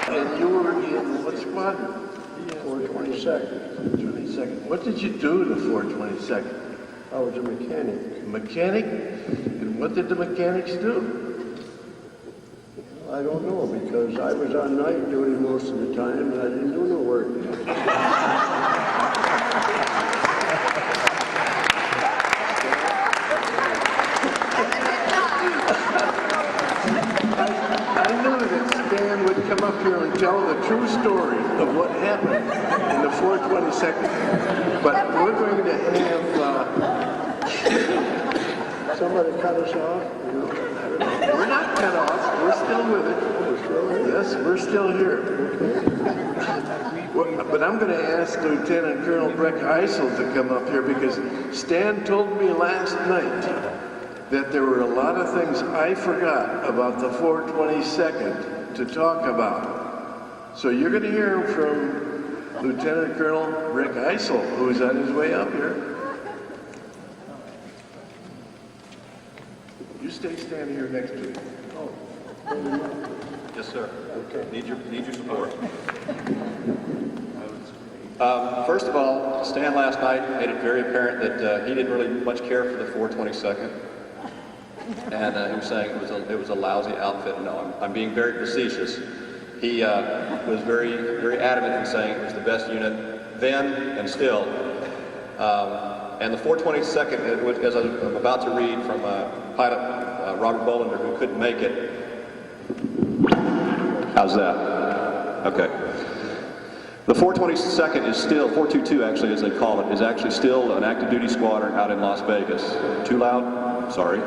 And you were in what squadron? 422nd. 22nd. What did you do to 422nd? I was a mechanic. Mechanic? And what did the mechanics do? I don't know, because I was on night duty most of the time and I didn't do no work. I knew that Stan would come up here and tell the true story of what happened in the 422nd. But we're going to have... Somebody cut us off, you know. We're not cut off. We're still with it. Yes, we're still here. But I'm going to ask Lieutenant Colonel Brick Eisel to come up here because Stan told me last night that there were a lot of things I forgot about the 422nd to talk about. So you're going to hear from Lieutenant Colonel Brick Eisel, who's on his way up here. You stay standing here next to me. Oh. Yes, sir. Okay. Need your support. First of all, Stan last night made it very apparent that he didn't really much care for the 422nd. And he was saying it was a lousy outfit. No, I'm being very facetious. He was very, very adamant in saying it was the best unit then and still. And the 422nd, as I'm about to read from Pilot Robert Bolinder, who couldn't make it. How's that? Okay. The 422nd is still, 422 actually as they call it, is actually still an active duty squadron out in Las Vegas. Too loud? Sorry.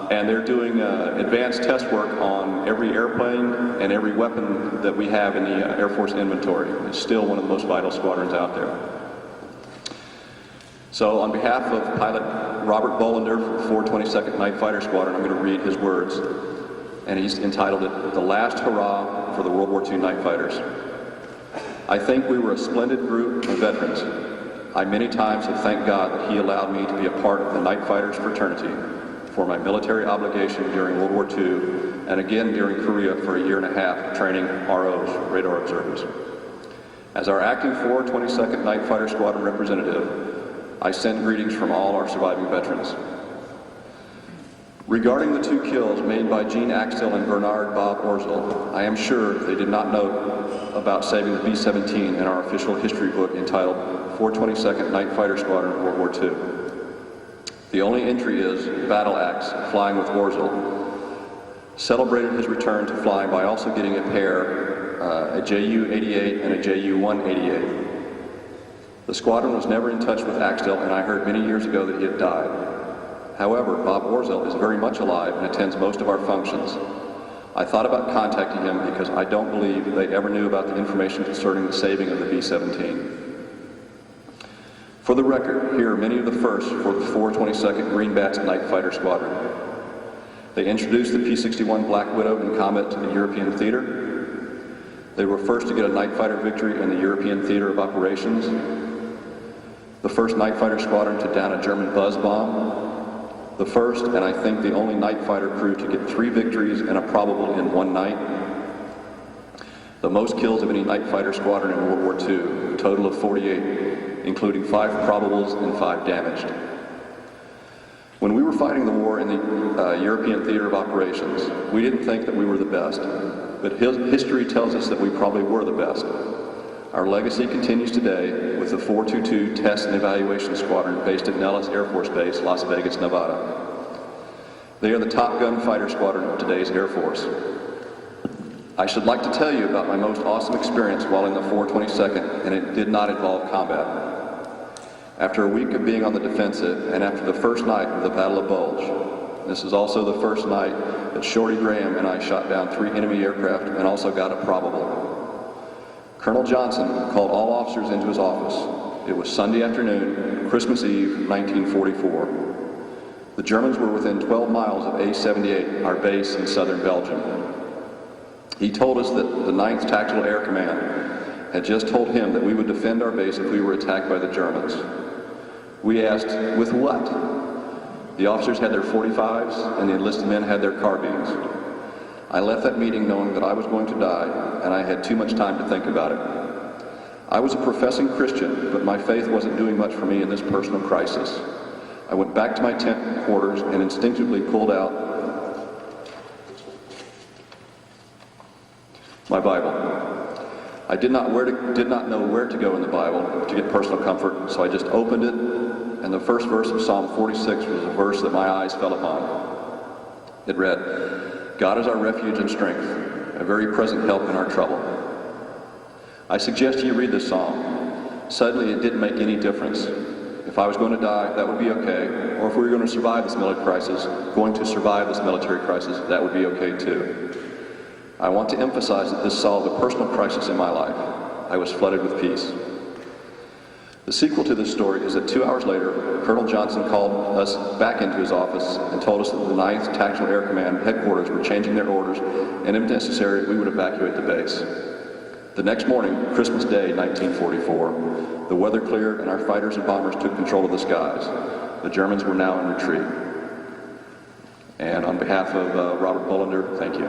And they're doing advanced test work on every airplane and every weapon that we have in the Air Force inventory. It's still one of the most vital squadrons out there. So on behalf of Pilot Robert Bolinder for 422nd Night Fighter Squadron, I'm going to read his words. And he's entitled it, "The Last Hurrah for the World War II Night Fighters." I think we were a splendid group of veterans. I many times have thanked God that He allowed me to be a part of the Night Fighters fraternity for my military obligation during World War II and again during Korea for a year and a half training ROs, radar observers. As our acting 422nd Night Fighter Squadron representative, I send greetings from all our surviving veterans. Regarding the two kills made by Gene Axtell and Bernard Bob Bolinder, I am sure they did not know about saving the B-17 in our official history book entitled 422nd Night Fighter Squadron, World War II. The only entry is Battle Axe, flying with Bolinder, celebrated his return to flying by also getting a pair, a Ju-88 and a Ju-188. The squadron was never in touch with Axtell, and I heard many years ago that he had died. However, Bob Bolinder is very much alive and attends most of our functions. I thought about contacting him because I don't believe they ever knew about the information concerning the saving of the B-17. For the record, here are many of the firsts for the 422nd Greenbacks Night Fighter Squadron. They introduced the P-61 Black Widow in combat to the European theater. They were first to get a night fighter victory in the European theater of operations. The first night fighter squadron to down a German buzz bomb. The first, and I think the only night fighter crew to get 3 victories and a probable in one night. The most kills of any night fighter squadron in World War II, a total of 48, including 5 probables and 5 damaged. When we were fighting the war in the European theater of operations, we didn't think that we were the best, but history tells us that we probably were the best. Our legacy continues today with the 422 Test and Evaluation Squadron based at Nellis Air Force Base, Las Vegas, Nevada. They are the Top Gun fighter squadron of today's Air Force. I should like to tell you about my most awesome experience while in the 422nd, and it did not involve combat. After a week of being on the defensive, and after the first night of the Battle of Bulge, this is also the first night that Shorty Graham and I shot down 3 enemy aircraft and also got a probable. Colonel Johnson called all officers into his office. It was Sunday afternoon, Christmas Eve, 1944. The Germans were within 12 miles of A-78, our base in southern Belgium. He told us that the 9th Tactical Air Command had just told him that we would defend our base if we were attacked by the Germans. We asked, with what? The officers had their .45s and the enlisted men had their carbines. I left that meeting knowing that I was going to die, and I had too much time to think about it. I was a professing Christian, but my faith wasn't doing much for me in this personal crisis. I went back to my tent quarters and instinctively pulled out my Bible. I did not know where to go in the Bible to get personal comfort, so I just opened it, and the first verse of Psalm 46 was a verse that my eyes fell upon. It read, "God is our refuge and strength, a very present help in our trouble." I suggest you read this psalm. Suddenly it didn't make any difference. If I was going to die, that would be okay, or if we were going to survive this military crisis, that would be okay too. I want to emphasize that this solved a personal crisis in my life. I was flooded with peace. The sequel to this story is that 2 hours later, Colonel Johnson called us back into his office and told us that the 9th Tactical Air Command headquarters were changing their orders, and if necessary, we would evacuate the base. The next morning, Christmas Day, 1944, the weather cleared and our fighters and bombers took control of the skies. The Germans were now in retreat. And on behalf of Robert Bolinder, thank you.